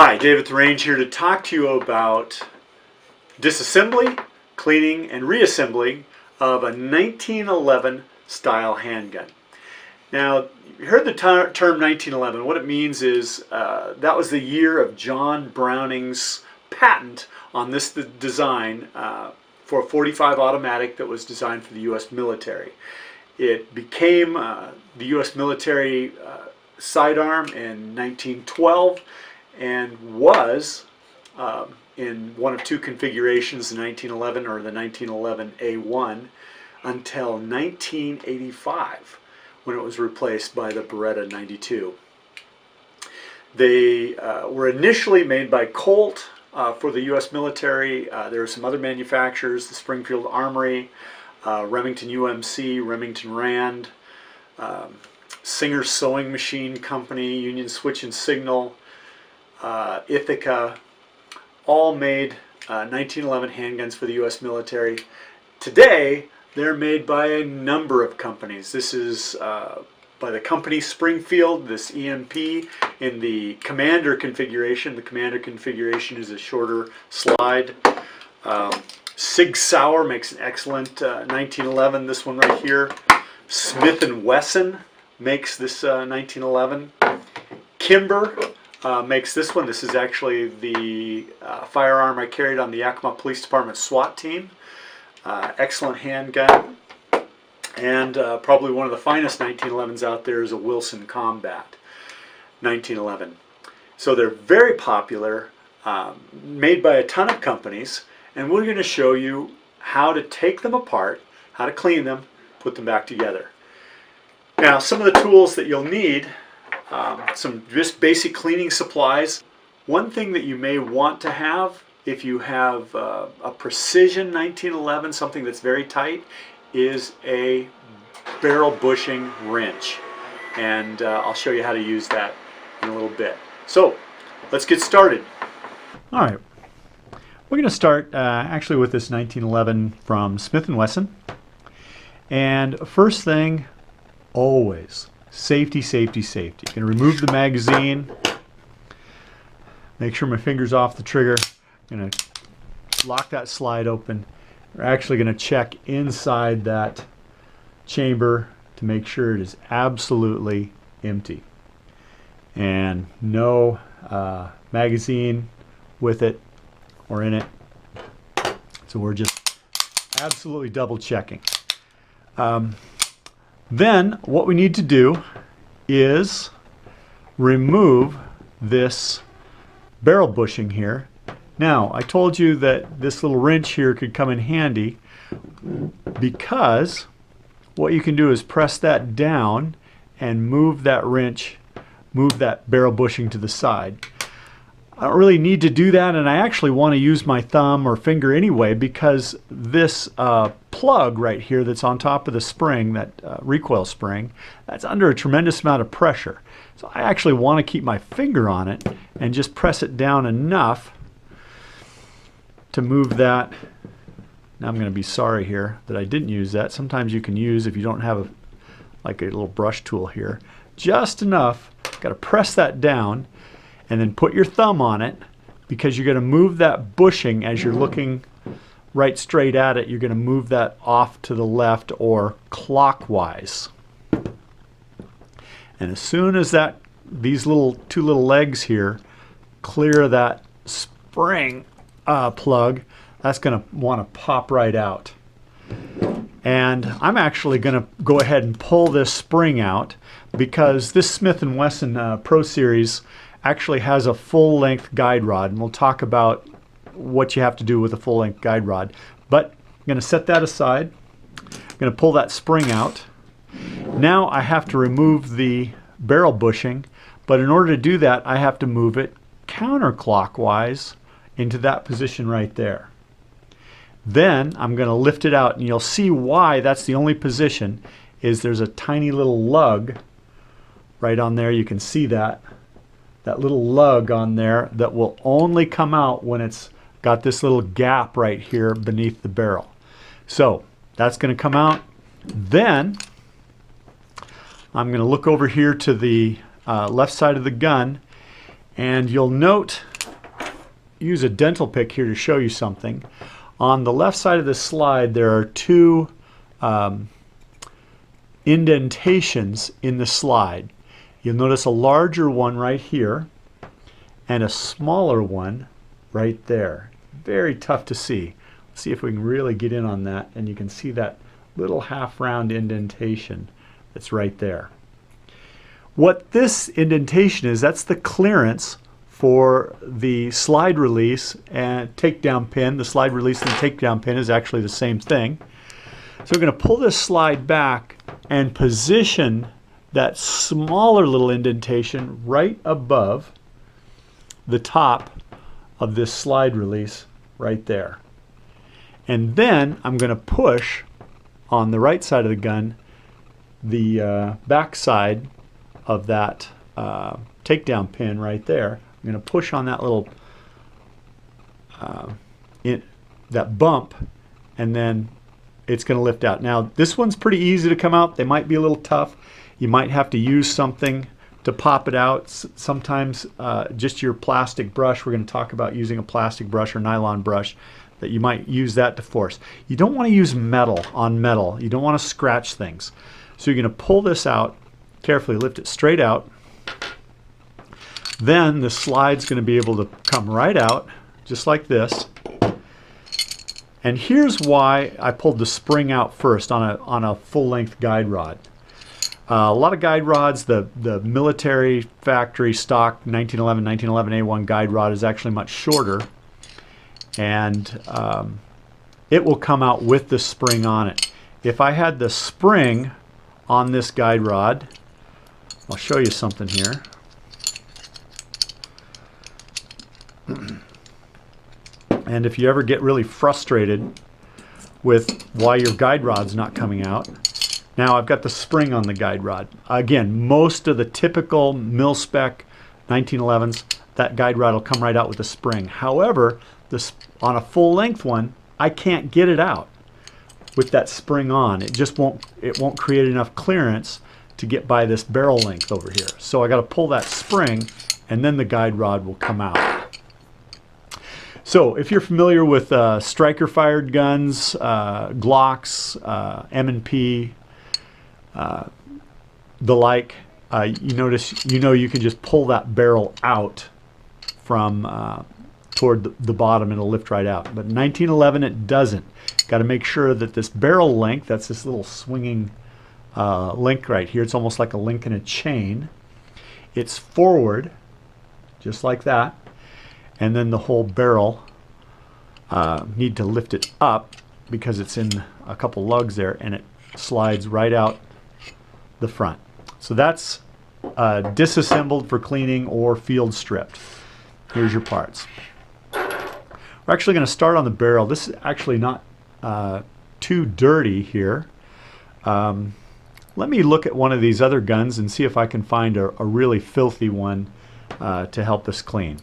Hi, David the Range here to talk to you about disassembly, cleaning, and reassembling of a 1911 style handgun. Now, you heard the term 1911. What it means is that was the year of John Browning's patent on this design for a .45 automatic that was designed for the U.S. military. It became the U.S. military sidearm in 1912 and was in one of two configurations, the 1911 or the 1911A1, until 1985 when it was replaced by the Beretta 92. They were initially made by Colt for the U.S. military. There were some other manufacturers, the Springfield Armory, Remington UMC, Remington Rand, Singer Sewing Machine Company, Union Switch and Signal, Ithaca, all made 1911 handguns for the U.S. military. Today, they're made by a number of companies. This is by the company Springfield, this EMP in the Commander configuration. The Commander configuration is a shorter slide. Sig Sauer makes an excellent 1911, this one right here. Smith & Wesson makes this 1911. Kimber makes this one. This is actually the firearm I carried on the Yakima Police Department SWAT team. Excellent handgun. And probably one of the finest 1911s out there is a Wilson Combat 1911. So they're very popular, made by a ton of companies, and we're going to show you how to take them apart, how to clean them, put them back together. Now, some of the tools that you'll need, some just basic cleaning supplies. One thing that you may want to have if you have a precision 1911, something that's very tight, is a barrel bushing wrench. And I'll show you how to use that in a little bit. So, let's get started. All right. We're going to start actually with this 1911 from Smith & Wesson. And first thing, always, safety, safety, safety. I'm going to remove the magazine. Make sure my finger's off the trigger. I'm going to lock that slide open. We're actually going to check inside that chamber to make sure it is absolutely empty. And no magazine with it or in it. So we're just absolutely double checking. Then what we need to do is remove this barrel bushing here. Now, I told you that this little wrench here could come in handy because what you can do is press that down and move that wrench, move that barrel bushing to the side. I don't really need to do that, and I actually want to use my thumb or finger anyway because this plug right here that's on top of the spring, that recoil spring, that's under a tremendous amount of pressure. So I actually want to keep my finger on it and just press it down enough to move that. Now I'm going to be sorry here that I didn't use that. Sometimes you can use, if you don't have like a little brush tool here, just enough. Got to press that down and then put your thumb on it because you're going to move that bushing as you're looking right straight at it. You're going to move that off to the left or clockwise. And as soon as these two little legs here clear that spring plug, that's going to want to pop right out. And I'm actually going to go ahead and pull this spring out because this Smith & Wesson Pro Series actually has a full-length guide rod, and we'll talk about what you have to do with a full-length guide rod. But I'm going to set that aside. I'm going to pull that spring out. Now I have to remove the barrel bushing, but in order to do that I have to move it counterclockwise into that position right there. Then I'm going to lift it out, and you'll see why that's the only position is there's a tiny little lug right on there. You can see that little lug on there that will only come out when it's got this little gap right here beneath the barrel. So that's going to come out. Then I'm going to look over here to the left side of the gun, And you'll note, use a dental pick here to show you something. On the left side of the slide, there are two indentations in the slide. You'll notice a larger one right here and a smaller one right there. Very tough to see. Let's see if we can really get in on that, and you can see that little half round indentation that's right there. What this indentation is, that's the clearance for the slide release and takedown pin. The slide release and takedown pin is actually the same thing. So we're going to pull this slide back and position that smaller little indentation right above the top of this slide release right there. And then I'm going to push on the right side of the gun the back side of that takedown pin right there. I'm going to push on that little that bump, and then it's going to lift out. Now this one's pretty easy to come out. They might be a little tough. You might have to use something to pop it out. Sometimes just your plastic brush. We're going to talk about using a plastic brush or nylon brush, that you might use that to force. You don't want to use metal on metal. You don't want to scratch things. So you're going to pull this out carefully, lift it straight out. Then the slide's going to be able to come right out just like this. And here's why I pulled the spring out first on a full-length guide rod. A lot of guide rods, the military factory stock 1911 A1 guide rod is actually much shorter, and it will come out with the spring on it. If I had the spring on this guide rod, I'll show you something here. And if you ever get really frustrated with why your guide rod's not coming out, now I've got the spring on the guide rod. Again, most of the typical mil-spec 1911s, that guide rod will come right out with a spring. However, on a full-length one, I can't get it out with that spring on. It just won't create enough clearance to get by this barrel length over here. So I got to pull that spring, and then the guide rod will come out. So if you're familiar with striker-fired guns, Glocks, M&P, the like, you know you can just pull that barrel out from toward the bottom, and it'll lift right out. But in 1911 it doesn't. Got to make sure that this barrel length, that's this little swinging link right here, it's almost like a link in a chain. It's forward, just like that, and then the whole barrel need to lift it up because it's in a couple lugs there, and it slides right out the front. So that's disassembled for cleaning or field stripped. Here's your parts. We're actually going to start on the barrel. This is actually not too dirty here. Let me look at one of these other guns and see if I can find a really filthy one to help us clean.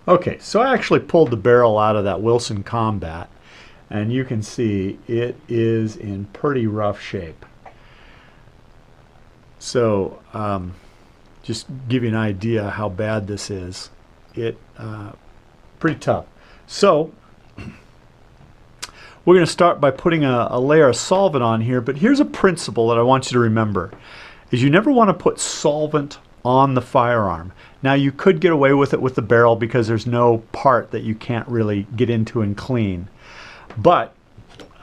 Okay, so I actually pulled the barrel out of that Wilson Combat, and you can see it is in pretty rough shape. So just give you an idea how bad this is. Pretty tough. So we're going to start by putting a layer of solvent on here, but here's a principle that I want you to remember, is you never want to put solvent on the firearm. Now you could get away with it with the barrel because there's no part that you can't really get into and clean. But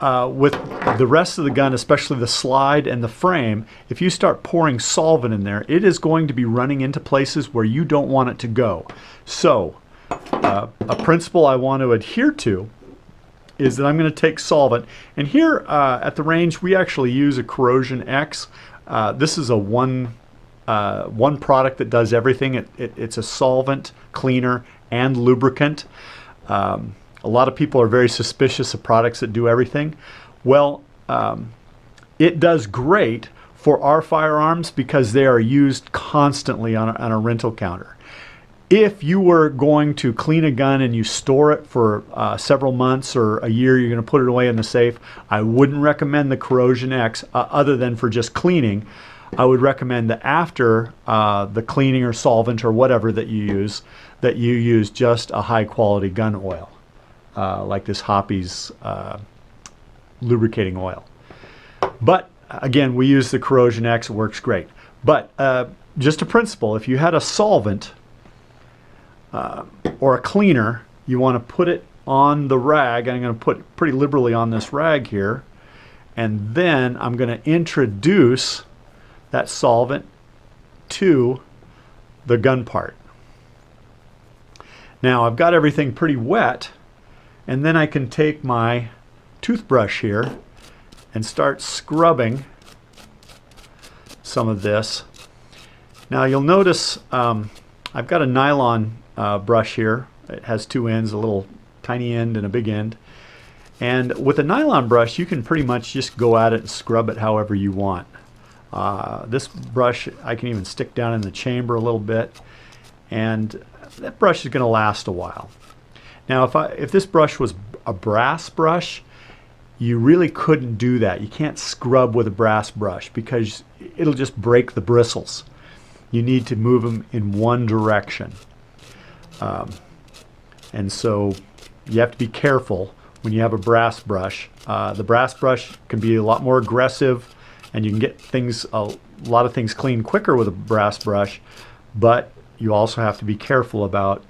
with the rest of the gun, especially the slide and the frame, if you start pouring solvent in there, it is going to be running into places where you don't want it to go. So a principle I want to adhere to is that I'm going to take solvent, and here at the range we actually use a Corrosion X. This is a one product that does everything. It's a solvent, cleaner, and lubricant. A lot of people are very suspicious of products that do everything. Well, it does great for our firearms because they are used constantly on a rental counter. If you were going to clean a gun and you store it for several months or a year, you're going to put it away in the safe, I wouldn't recommend the Corrosion X other than for just cleaning. I would recommend that after the cleaning or solvent or whatever that you use just a high quality gun oil, like this Hoppy's lubricating oil. But again, we use the Corrosion X, it works great. But just a principle, if you had a solvent or a cleaner, you want to put it on the rag. I'm going to put pretty liberally on this rag here, and then I'm going to introduce that solvent to the gun part. Now I've got everything pretty wet, and then I can take my toothbrush here and start scrubbing some of this. Now you'll notice I've got a nylon brush here. It has two ends, a little tiny end and a big end. And with a nylon brush, you can pretty much just go at it and scrub it however you want. This brush I can even stick down in the chamber a little bit, and that brush is going to last a while. Now if this brush was a brass brush, you really couldn't do that. You can't scrub with a brass brush because it'll just break the bristles. You need to move them in one direction. And so you have to be careful when you have a brass brush. The brass brush can be a lot more aggressive, and you can get a lot of things clean quicker with a brass brush, but you also have to be careful about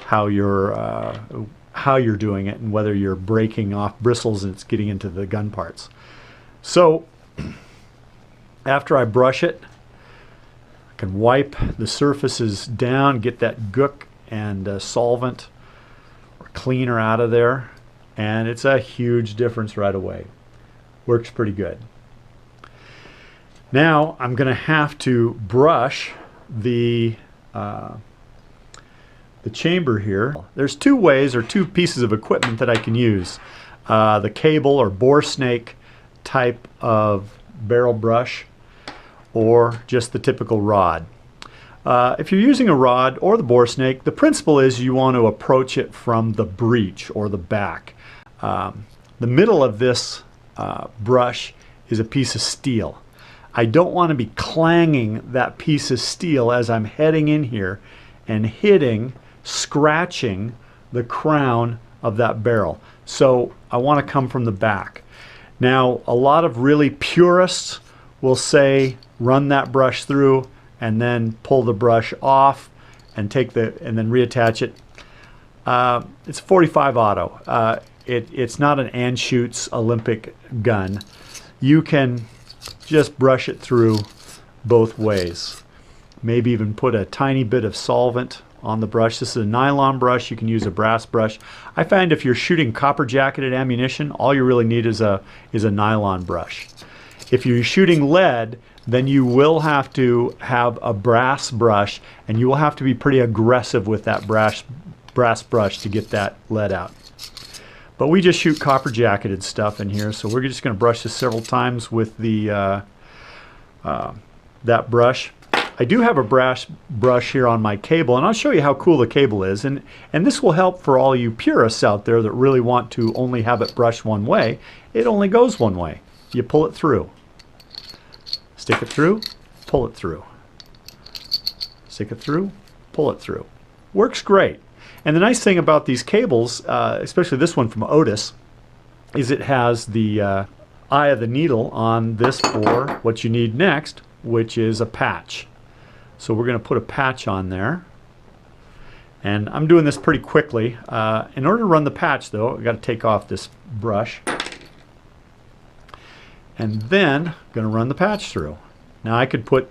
how you're doing it and whether you're breaking off bristles and it's getting into the gun parts. So after I brush it, I can wipe the surfaces down, get that gook and solvent or cleaner out of there, and it's a huge difference right away. Works pretty good. Now I'm going to have to brush the chamber here. There's two ways or two pieces of equipment that I can use. The cable or bore snake type of barrel brush, or just the typical rod. If you're using a rod or the bore snake, the principle is you want to approach it from the breech or the back. The middle of this brush is a piece of steel. I don't want to be clanging that piece of steel as I'm heading in here and scratching the crown of that barrel. So I want to come from the back. Now a lot of really purists will say run that brush through and then pull the brush off and and then reattach it. It's a 45 auto. It's not an Anschutz Olympic gun. You can just brush it through both ways. Maybe even put a tiny bit of solvent on the brush. This is a nylon brush. You can use a brass brush. I find if you're shooting copper jacketed ammunition, all you really need is a nylon brush. If you're shooting lead, then you will have to have a brass brush, and you will have to be pretty aggressive with that brass brush to get that lead out. But we just shoot copper jacketed stuff in here, so we're just going to brush this several times with that brush. I do have a brass brush here on my cable, and I'll show you how cool the cable is, and this will help for all you purists out there that really want to only have it brush one way. It only goes one way. You pull it through. Stick it through, pull it through. Stick it through, pull it through. Works great. And the nice thing about these cables, especially this one from Otis, is it has the eye of the needle on this for what you need next, which is a patch. So we're going to put a patch on there. And I'm doing this pretty quickly. In order to run the patch, though, I've got to take off this brush. And then I'm going to run the patch through. Now I could put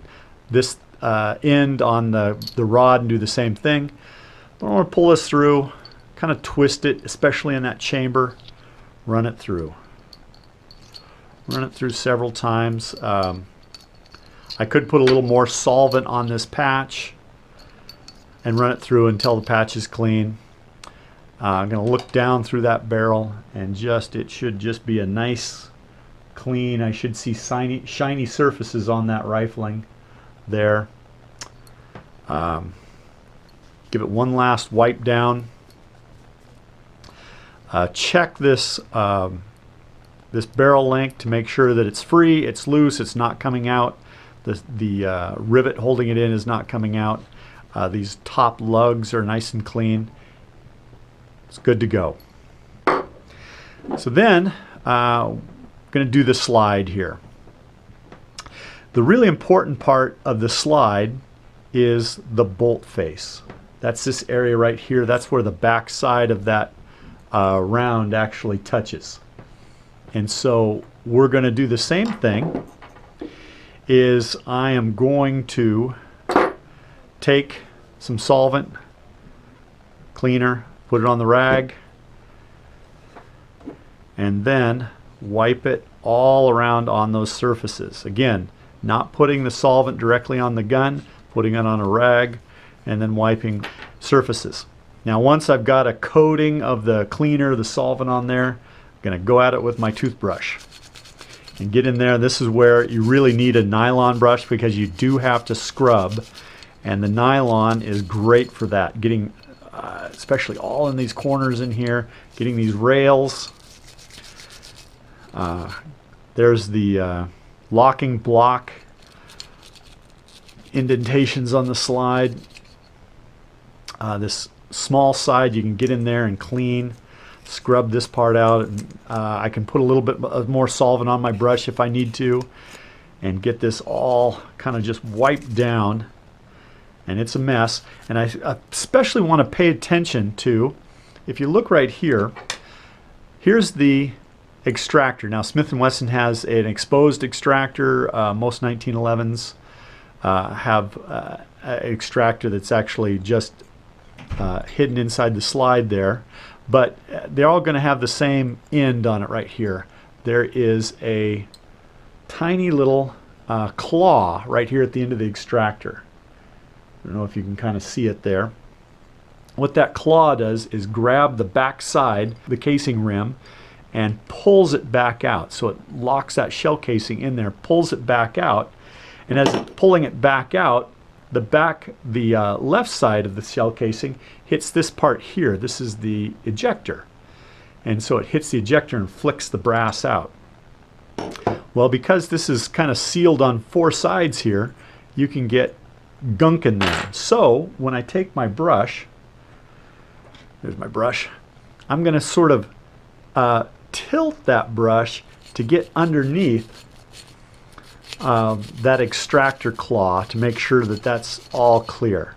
this end on the rod and do the same thing. But I want to pull this through, kind of twist it, especially in that chamber. Run it through. Run it through several times. I could put a little more solvent on this patch and run it through until the patch is clean. I'm going to look down through that barrel, and it should just be a nice clean. I should see shiny surfaces on that rifling there. Give it one last wipe down. Check this this barrel length to make sure that it's free, it's loose, it's not coming out. The rivet holding it in is not coming out. These top lugs are nice and clean. It's good to go. So then, I'm going to do the slide here. The really important part of the slide is the bolt face. That's this area right here. That's where the back side of that round actually touches. And so we're going to do the same thing. Is I am going to take some solvent, cleaner, put it on the rag, and then wipe it all around on those surfaces. Again, not putting the solvent directly on the gun, putting it on a rag, and then wiping surfaces. Now once I've got a coating of the cleaner, the solvent on there, I'm going to go at it with my toothbrush and get in there. This is where you really need a nylon brush because you do have to scrub, and the nylon is great for that, getting especially all in these corners in here, getting these rails. There's the locking block indentations on the slide. This small side you can get in there and clean, scrub this part out. I can put a little bit more solvent on my brush if I need to and get this all kind of just wiped down, and it's a mess. And I especially want to pay attention to, if you look right here, here's the extractor. Now Smith & Wesson has an exposed extractor. Most 1911s have an extractor that's actually just hidden inside the slide there, but they're all going to have the same end on it right here. There is a tiny little claw right here at the end of the extractor. I don't know if you can kind of see it there. What that claw does is grab the back side, the casing rim, and pulls it back out. So it locks that shell casing in there, pulls it back out, and as it's pulling it back out, the left side of the shell casing hits this part here. This is the ejector. And so it hits the ejector and flicks the brass out. Well, because this is kind of sealed on four sides here, you can get gunk in there. So when I take my brush, there's my brush, I'm going to sort of tilt that brush to get underneath that extractor claw to make sure that that's all clear.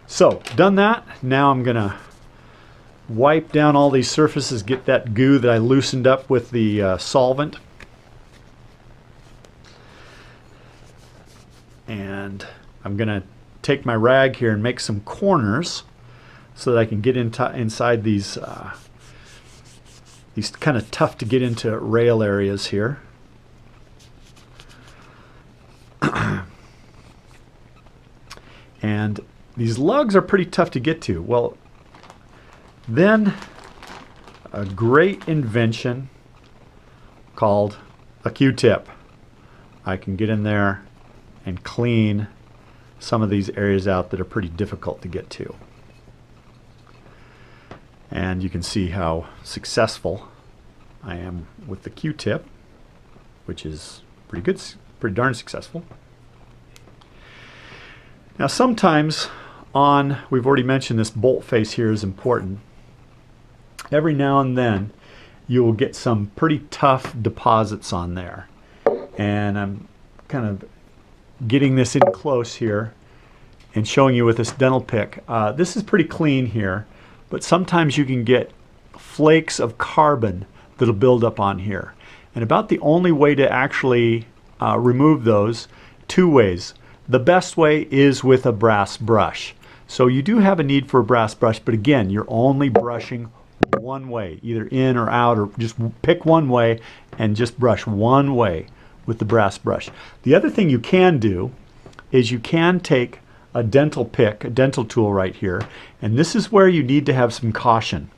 So done that, now I'm going to wipe down all these surfaces, get that goo that I loosened up with the solvent, and I'm going to take my rag here and make some corners so that I can get inside these kind of tough to get into rail areas here. And these lugs are pretty tough to get to. Well, then a great invention called a Q-tip. I can get in there and clean some of these areas out that are pretty difficult to get to. And you can see how successful I am with the Q-tip, which is pretty good, pretty darn successful. Now sometimes we've already mentioned this bolt face here is important. Every now and then you will get some pretty tough deposits on there. And I'm kind of getting this in close here and showing you with this dental pick. This is pretty clean here, but sometimes you can get flakes of carbon that'll build up on here. And about the only way to actually remove those, two ways. The best way is with a brass brush. So you do have a need for a brass brush, but again, you're only brushing one way, either in or out, or just pick one way and just brush one way with the brass brush. The other thing you can do is you can take a dental pick, a dental tool right here, and this is where you need to have some caution.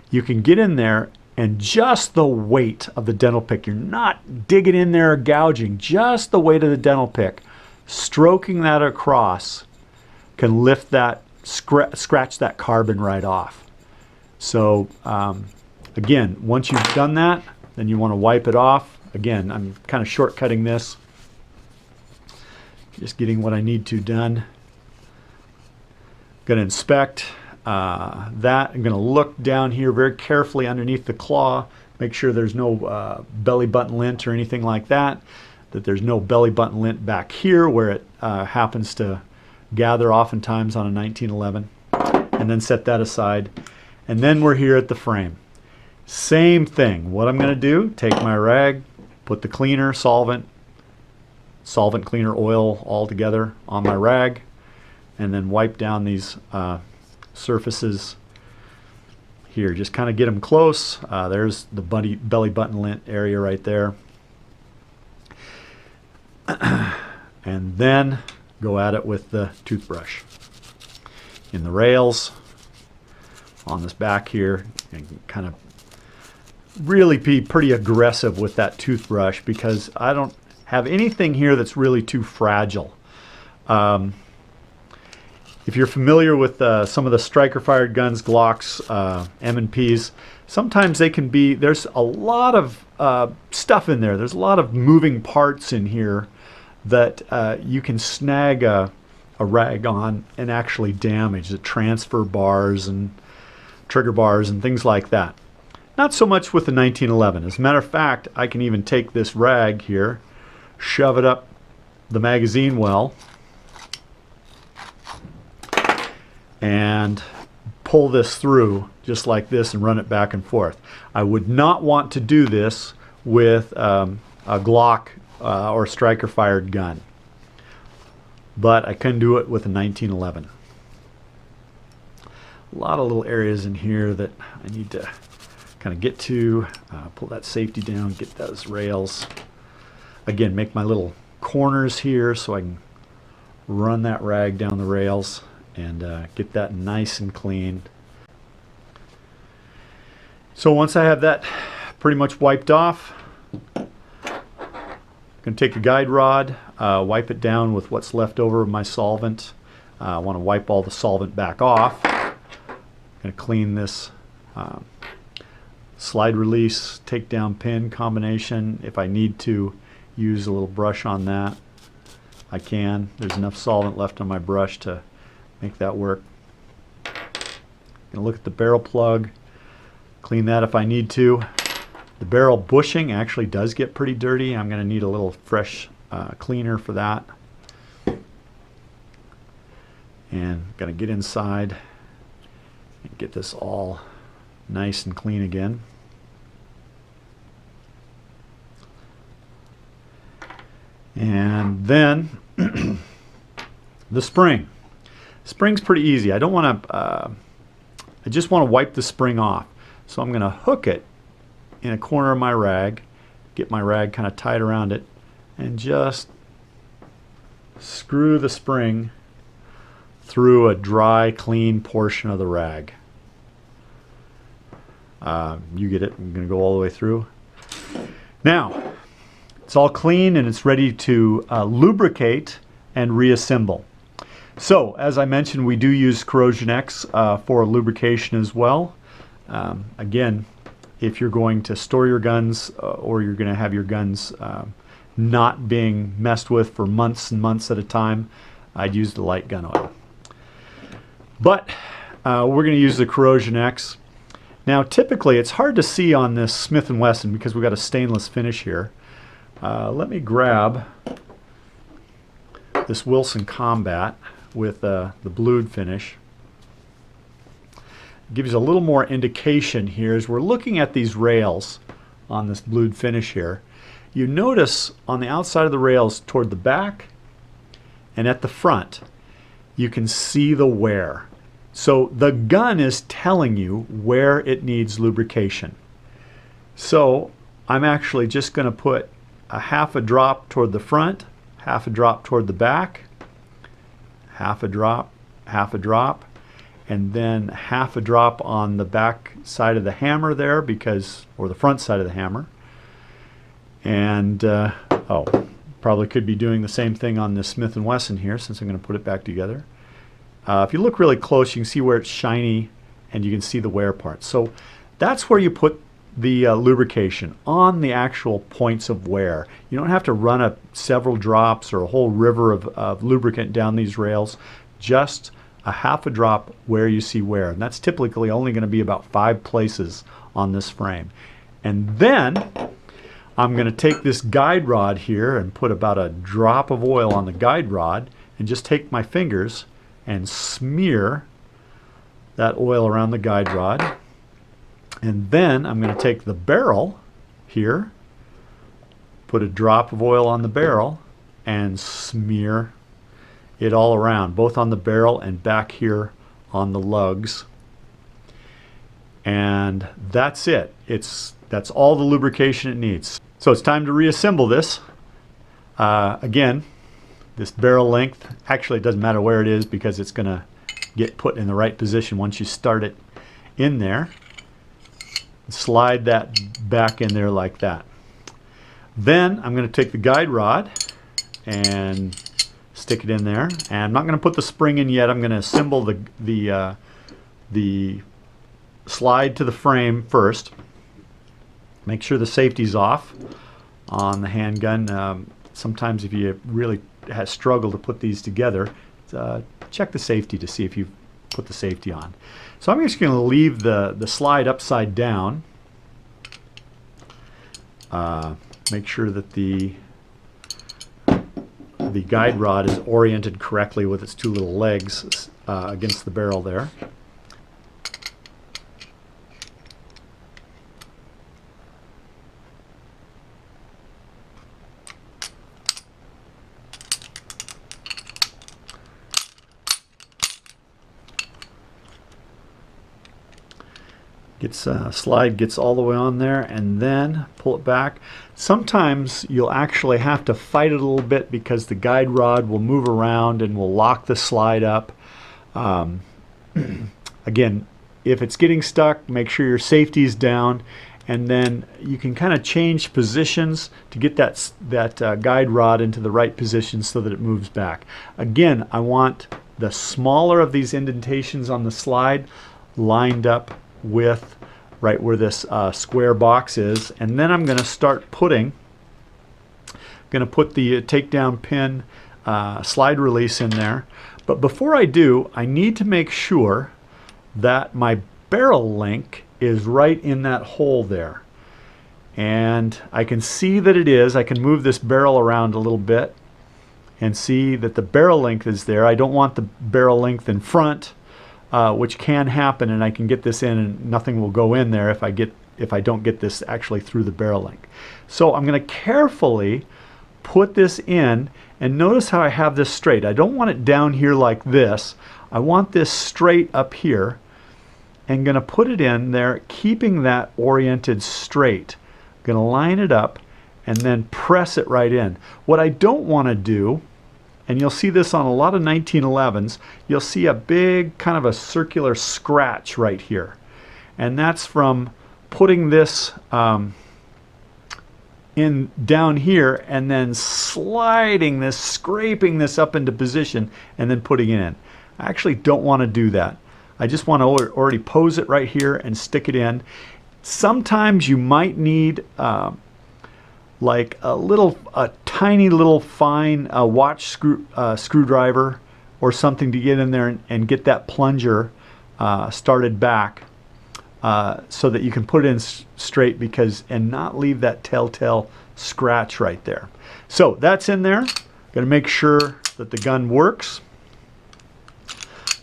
You can get in there and just the weight of the dental pick, you're not digging in there or gouging, just the weight of the dental pick, stroking that across can lift that, scratch that carbon right off. So again, once you've done that, then you want to wipe it off. Again, I'm kind of shortcutting this. Just getting what I need to done. Going to inspect that. I'm going to look down here very carefully underneath the claw, make sure there's no belly button lint or anything like that, that there's no belly button lint back here where it happens to gather oftentimes on a 1911, and then set that aside. And then we're here at the frame. Same thing. What I'm going to do, take my rag, put the cleaner, solvent cleaner, oil all together on my rag, and then wipe down these surfaces here. Just kind of get them close. There's the belly button lint area right there. And then go at it with the toothbrush in the rails on this back here, and kind of really be pretty aggressive with that toothbrush, because I don't have anything here that's really too fragile. If you're familiar with some of the striker fired guns, Glocks, M&Ps, sometimes they can be, there's a lot of stuff in there. There's a lot of moving parts in here that you can snag a rag on and actually damage the transfer bars and trigger bars and things like that. Not so much with the 1911. As a matter of fact, I can even take this rag here, shove it up the magazine well, and pull this through just like this and run it back and forth. I would not want to do this with a Glock or striker fired gun, but I can do it with a 1911. A lot of little areas in here that I need to kind of get to. Pull that safety down, get those rails. Again, make my little corners here so I can run that rag down the rails and get that nice and clean. So once I have that pretty much wiped off, I'm going to take a guide rod, wipe it down with what's left over of my solvent. I want to wipe all the solvent back off. I'm going to clean this slide release takedown pin combination. If I need to use a little brush on that, I can. There's enough solvent left on my brush to make that work. I'm going to look at the barrel plug, clean that if I need to. The barrel bushing actually does get pretty dirty. I'm going to need a little fresh cleaner for that. And going to get inside and get this all nice and clean again. And then the spring. Spring's pretty easy. I don't want to, I just want to wipe the spring off. So I'm going to hook it in a corner of my rag, get my rag kind of tied around it, and just screw the spring through a dry, clean portion of the rag. You get it. I'm going to go all the way through. Now, it's all clean and it's ready to lubricate and reassemble. So, as I mentioned, we do use Corrosion X for lubrication as well. Again, if you're going to store your guns or you're going to have your guns not being messed with for months and months at a time, I'd use the light gun oil. But we're going to use the Corrosion X. Now, typically, it's hard to see on this Smith & Wesson because we've got a stainless finish here. Let me grab this Wilson Combat with the blued finish. It gives you a little more indication here as we're looking at these rails on this blued finish here. You notice on the outside of the rails toward the back and at the front, you can see the wear. So the gun is telling you where it needs lubrication. So I'm actually just going to put a half a drop toward the front, half a drop toward the back, half a drop, and then half a drop on the back side of the hammer there, because, or the front side of the hammer. And probably could be doing the same thing on this Smith & Wesson here, since I'm going to put it back together. If you look really close, you can see where it's shiny and you can see the wear parts. So that's where you put the lubrication on the actual points of wear. You don't have to run several drops or a whole river of lubricant down these rails. Just a half a drop where you see wear, and that's typically only going to be about 5 places on this frame. And then I'm going to take this guide rod here and put about a drop of oil on the guide rod and just take my fingers and smear that oil around the guide rod. And then I'm going to take the barrel here, put a drop of oil on the barrel, and smear it all around, both on the barrel and back here on the lugs. And that's it. That's all the lubrication it needs. So it's time to reassemble this. Again, this barrel length, actually it doesn't matter where it is because it's going to get put in the right position once you start it in there. Slide that back in there like that. Then I'm going to take the guide rod and stick it in there. And I'm not going to put the spring in yet. I'm going to assemble the slide to the frame first. Make sure the safety's off on the handgun. Sometimes if you really struggle to put these together, check the safety to see if you've put the safety on. So I'm just going to leave the slide upside down. Make sure that the guide rod is oriented correctly with its 2 little legs against the barrel there. Slide gets all the way on there, and then pull it back. Sometimes you'll actually have to fight it a little bit because the guide rod will move around and will lock the slide up. Again, if it's getting stuck, make sure your safety is down, and then you can kind of change positions to get that guide rod into the right position so that it moves back. Again, I want the smaller of these indentations on the slide lined up with right where this square box is, and then I'm going to start put the takedown pin slide release in there. But before I do, I need to make sure that my barrel link is right in that hole there, and I can see that it is. I can move this barrel around a little bit and see that the barrel length is there. I don't want the barrel length in front, which can happen, and I can get this in and nothing will go in there if I don't get this actually through the barrel link. So I'm going to carefully put this in, and notice how I have this straight. I don't want it down here like this. I want this straight up here, and going to put it in there, keeping that oriented straight. I'm going to line it up and then press it right in. What I don't want to do, and you'll see this on a lot of 1911s, you'll see a big kind of a circular scratch right here. And that's from putting this in down here and then sliding this, scraping this up into position and then putting it in. I actually don't want to do that. I just want to already pose it right here and stick it in. Sometimes you might need like a tiny little fine watch screwdriver or something to get in there and get that plunger started back so that you can put it in straight and not leave that telltale scratch right there. So that's in there. Got to make sure that the gun works.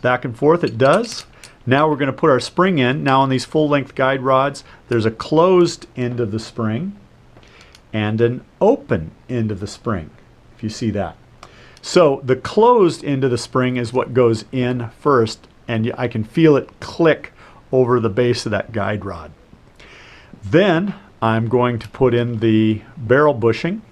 Back and forth it does. Now we're going to put our spring in. Now on these full-length guide rods, there's a closed end of the spring and an open end of the spring, if you see that. So the closed end of the spring is what goes in first, and I can feel it click over the base of that guide rod. Then I'm going to put in the barrel bushing.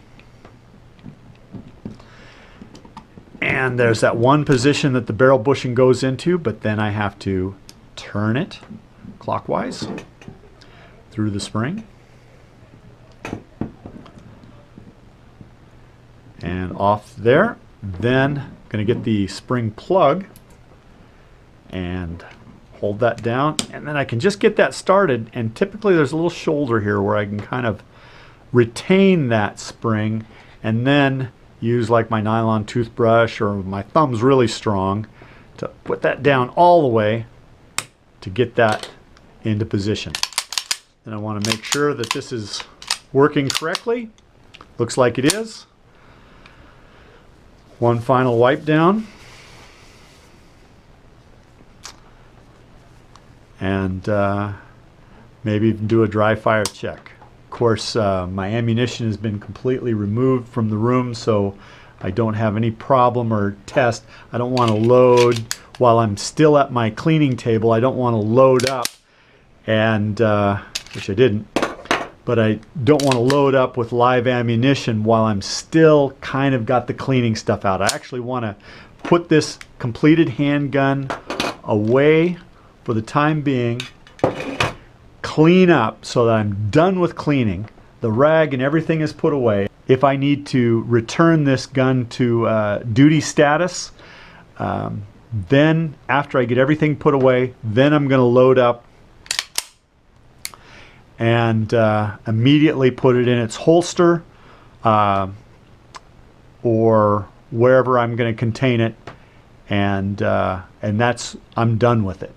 And there's that one position that the barrel bushing goes into, but then I have to turn it clockwise through the spring and off there. Then I'm going to get the spring plug and hold that down, and then I can just get that started. And typically there's a little shoulder here where I can kind of retain that spring and then use like my nylon toothbrush or my thumb's really strong to put that down all the way to get that into position. And I want to make sure that this is working correctly. Looks like it is. One final wipe down. And maybe even do a dry fire check. Of course, my ammunition has been completely removed from the room, so I don't have any problem or test. I don't want to load while I'm still at my cleaning table. I don't want to load up, and which I didn't, but I don't want to load up with live ammunition while I'm still kind of got the cleaning stuff out. I actually want to put this completed handgun away for the time being, clean up so that I'm done with cleaning. The rag and everything is put away. If I need to return this gun to duty status, then after I get everything put away, then I'm going to load up and immediately put it in its holster or wherever I'm going to contain it, and that's, I'm done with it.